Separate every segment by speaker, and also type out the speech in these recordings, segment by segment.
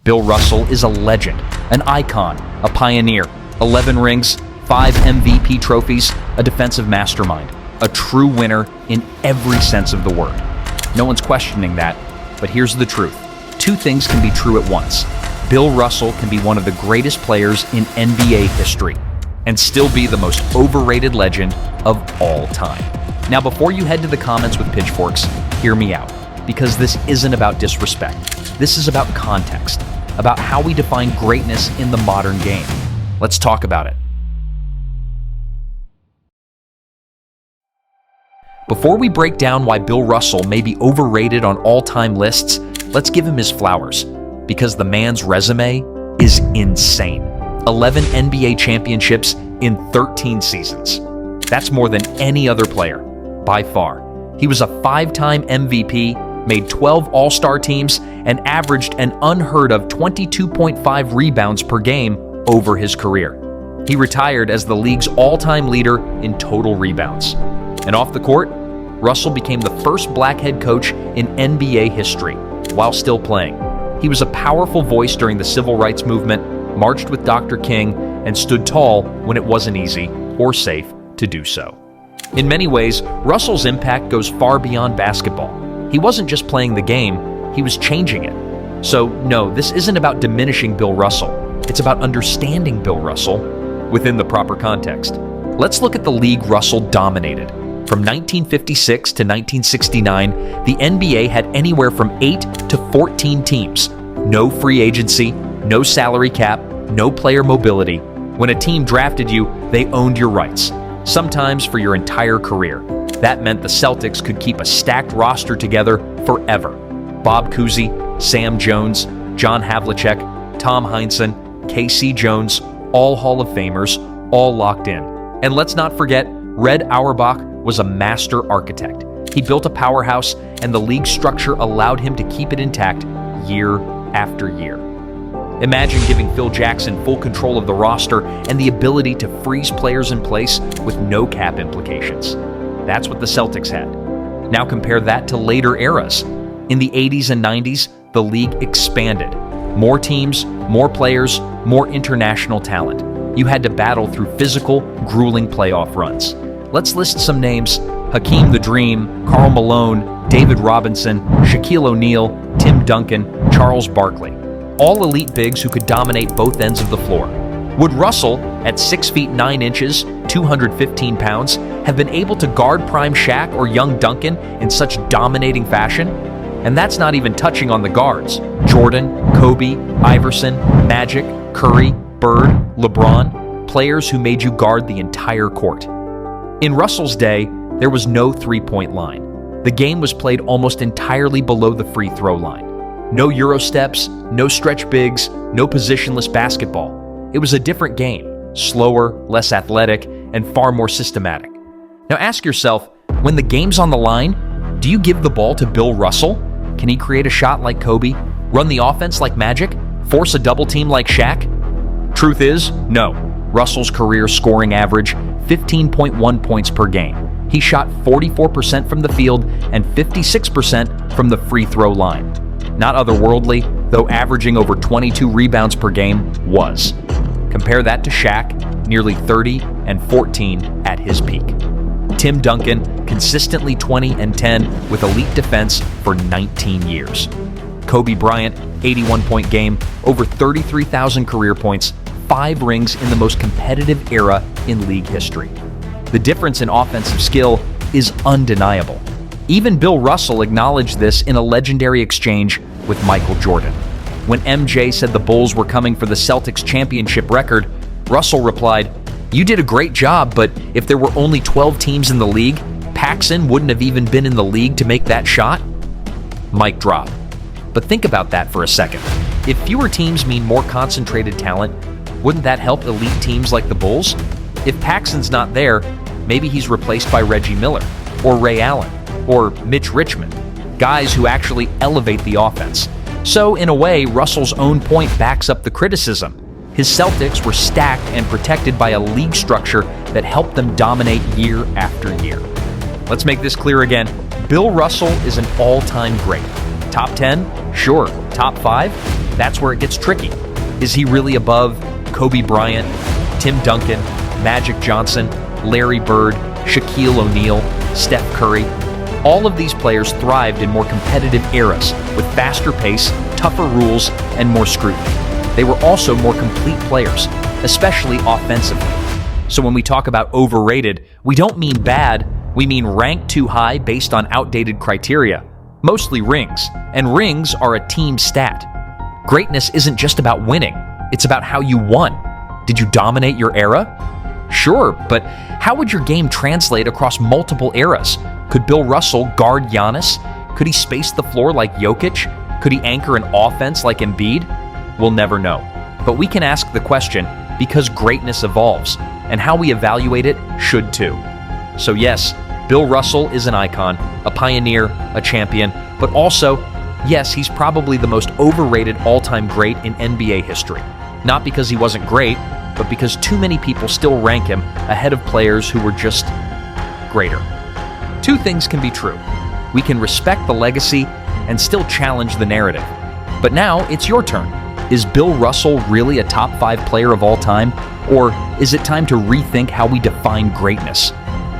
Speaker 1: Bill Russell is a legend, an icon, a pioneer. 11 rings, 5 MVP trophies, a defensive mastermind, a true winner in every sense of the word. No one's questioning that, but here's the truth. Two things can be true at once. Bill Russell can be one of the greatest players in NBA history and still be the most overrated legend of all time. Now, before you head to the comments with pitchforks, hear me out, because this isn't about disrespect. This is about context, about how we define greatness in the modern game. Let's talk about it. Before we break down why Bill Russell may be overrated on all-time lists, let's give him his flowers, because the man's resume is insane. 11 NBA championships in 13 seasons. That's more than any other player, by far. He was a 5-time MVP, made 12 All-Star teams, and averaged an unheard of 22.5 rebounds per game over his career. He retired as the league's all-time leader in total rebounds. And off the court, Russell became the first black head coach in NBA history, while still playing. He was a powerful voice during the civil rights movement, marched with Dr. King, and stood tall when it wasn't easy or safe to do so. In many ways, Russell's impact goes far beyond basketball. He wasn't just playing the game, he was changing it. So no, this isn't about diminishing Bill Russell. It's about understanding Bill Russell within the proper context. Let's look at the league Russell dominated. From 1956 to 1969, the NBA had anywhere from 8 to 14 teams. No free agency, no salary cap, no player mobility. When a team drafted you, they owned your rights, sometimes for your entire career. That meant the Celtics could keep a stacked roster together forever. Bob Cousy, Sam Jones, John Havlicek, Tom Heinsohn, K.C. Jones, all Hall of Famers, all locked in. And let's not forget, Red Auerbach was a master architect. He built a powerhouse, and the league structure allowed him to keep it intact year after year. Imagine giving Phil Jackson full control of the roster and the ability to freeze players in place with no cap implications. That's what the Celtics had. Now compare that to later eras. In the 80s and 90s, the league expanded. More teams, more players, more international talent. You had to battle through physical, grueling playoff runs. Let's list some names: Hakeem the Dream, Karl Malone, David Robinson, Shaquille O'Neal, Tim Duncan, Charles Barkley. All elite bigs who could dominate both ends of the floor. Would Russell, at 6 feet 9 inches, 215 pounds, have been able to guard prime Shaq or young Duncan in such dominating fashion? And that's not even touching on the guards: Jordan, Kobe, Iverson, Magic, Curry, Bird, LeBron, players who made you guard the entire court. In Russell's day, there was no three-point line. The game was played almost entirely below the free throw line. No Euro steps, no stretch bigs, no positionless basketball. It was a different game, slower, less athletic, and far more systematic. Now ask yourself, when the game's on the line, do you give the ball to Bill Russell? Can he create a shot like Kobe, run the offense like Magic, force a double team like Shaq? Truth is, no. Russell's career scoring average, 15.1 points per game. He shot 44% from the field and 56% from the free throw line. Not otherworldly, though averaging over 22 rebounds per game was. Compare that to Shaq, nearly 30 and 14 at his peak. Tim Duncan, consistently 20 and 10 with elite defense for 19 years. Kobe Bryant, 81-point game, over 33,000 career points, 5 rings in the most competitive era in league history. The difference in offensive skill is undeniable. Even Bill Russell acknowledged this in a legendary exchange with Michael Jordan. When MJ said the Bulls were coming for the Celtics championship record, Russell replied, "You did a great job, but if there were only 12 teams in the league, Paxson wouldn't have even been in the league to make that shot." Mic drop. But think about that for a second. If fewer teams mean more concentrated talent, wouldn't that help elite teams like the Bulls? If Paxson's not there, maybe he's replaced by Reggie Miller, or Ray Allen, or Mitch Richmond, guys who actually elevate the offense. So, in a way, Russell's own point backs up the criticism. His Celtics were stacked and protected by a league structure that helped them dominate year after year. Let's make this clear again. Bill Russell is an all-time great. Top 10? Sure. Top 5? That's where it gets tricky. Is he really above Kobe Bryant, Tim Duncan, Magic Johnson, Larry Bird, Shaquille O'Neal, Steph Curry? All of these players thrived in more competitive eras with faster pace, tougher rules, and more scrutiny. They were also more complete players, especially offensively. So when we talk about overrated, we don't mean bad, we mean ranked too high based on outdated criteria, mostly rings, and rings are a team stat. Greatness isn't just about winning, it's about how you won. Did you dominate your era? Sure, but how would your game translate across multiple eras? Could Bill Russell guard Giannis? Could he space the floor like Jokic? Could he anchor an offense like Embiid? We'll never know. But we can ask the question because greatness evolves, and how we evaluate it should too. So yes, Bill Russell is an icon, a pioneer, a champion, but also, yes, he's probably the most overrated all-time great in NBA history. Not because he wasn't great, but because too many people still rank him ahead of players who were just greater. Two things can be true. We can respect the legacy and still challenge the narrative. But now it's your turn. Is Bill Russell really a top 5 player of all time? Or is it time to rethink how we define greatness?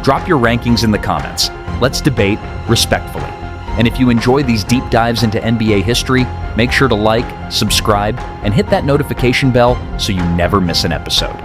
Speaker 1: Drop your rankings in the comments. Let's debate respectfully. And if you enjoy these deep dives into NBA history, make sure to like, subscribe, and hit that notification bell so you never miss an episode.